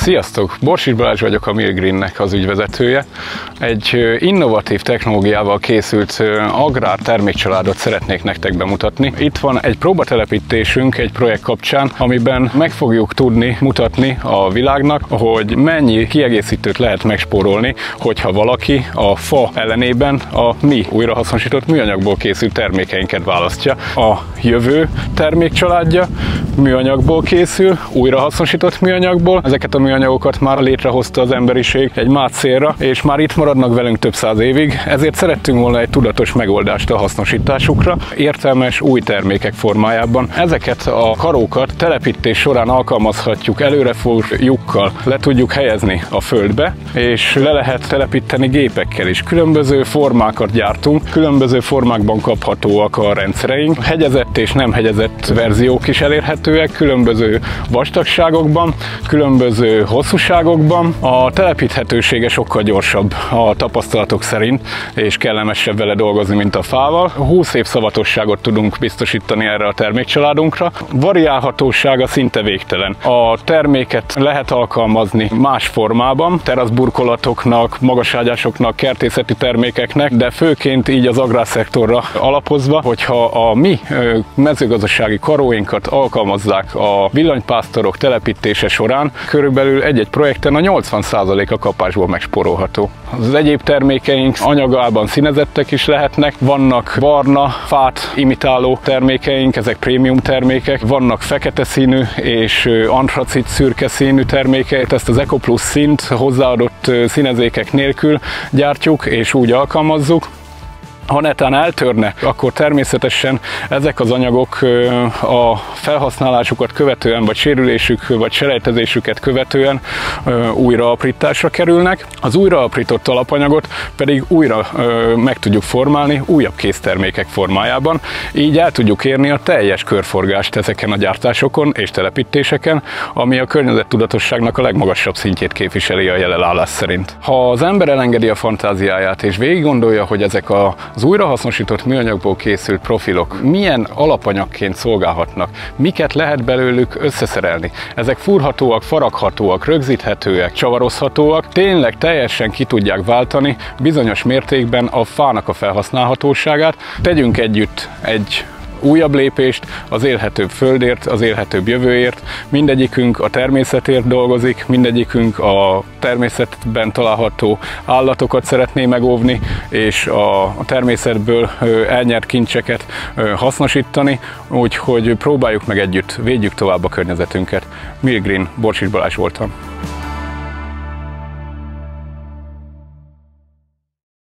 Sziasztok! Borsics Balázs vagyok, a Milgreennek az ügyvezetője. Egy innovatív technológiával készült agrártermékcsaládot szeretnék nektek bemutatni. Itt van egy próbatelepítésünk egy projekt kapcsán, amiben meg fogjuk tudni mutatni a világnak, hogy mennyi kiegészítőt lehet megspórolni, hogyha valaki a fa ellenében a mi újrahasznosított műanyagból készült termékeinket választja. A jövő termékcsaládja műanyagból készül, újrahasznosított műanyagból. Ezeket a műanyagokat már létrehozta az emberiség egy más célra, és már itt maradnak velünk több száz évig, ezért szerettünk volna egy tudatos megoldást a hasznosításukra, értelmes új termékek formájában. Ezeket a karókat telepítés során alkalmazhatjuk, előrefúr lyukkal le tudjuk helyezni a földbe, és le lehet telepíteni gépekkel is. Különböző formákat gyártunk, különböző formákban kaphatóak a rendszereink. Hegyezett és nem hegyezett verziók is elérhetőek, különböző vastagságokban, különböző hosszúságokban. A telepíthetősége sokkal gyorsabb a tapasztalatok szerint, és kellemesebb vele dolgozni, mint a fával. 20 év szavatosságot tudunk biztosítani erre a termékcsaládunkra. Variálhatósága szinte végtelen. A terméket lehet alkalmazni más formában, teraszburkolatoknak, magaságyásoknak, kertészeti termékeknek, de főként így az agrárszektorra alapozva, hogyha a mi mezőgazdasági karóinkat alkalmazzák a villanypásztorok telepítése során, körülbelül egy-egy projekten a 80% a kapásból megspórolható. Az egyéb termékeink anyagában színezettek is lehetnek, vannak barna, fát imitáló termékeink, ezek prémium termékek, vannak fekete színű és antracit szürke színű termékek, ezt az EcoPlus színt hozzáadott színezékek nélkül gyártjuk és úgy alkalmazzuk. Ha netán eltörne, akkor természetesen ezek az anyagok a felhasználásukat követően, vagy sérülésük, vagy selejtezésüket követően újraaprításra kerülnek. Az újraaprított alapanyagot pedig újra meg tudjuk formálni újabb késztermékek formájában. Így el tudjuk érni a teljes körforgást ezeken a gyártásokon és telepítéseken, ami a környezettudatosságnak a legmagasabb szintjét képviseli a jelen állás szerint. Ha az ember elengedi a fantáziáját és végig gondolja, hogy ezek az újrahasznosított műanyagból készült profilok milyen alapanyagként szolgálhatnak, miket lehet belőlük összeszerelni. Ezek fúrhatóak, faraghatóak, rögzíthetőek, csavarozhatóak, tényleg teljesen ki tudják váltani bizonyos mértékben a fának a felhasználhatóságát. Tegyünk együtt egy újabb lépést az élhetőbb földért, az élhetőbb jövőért. Mindegyikünk a természetért dolgozik, mindegyikünk a természetben található állatokat szeretné megóvni, és a természetből elnyert kincseket hasznosítani, úgyhogy próbáljuk meg együtt, védjük tovább a környezetünket. Milgreen, Borsics Balázs voltam.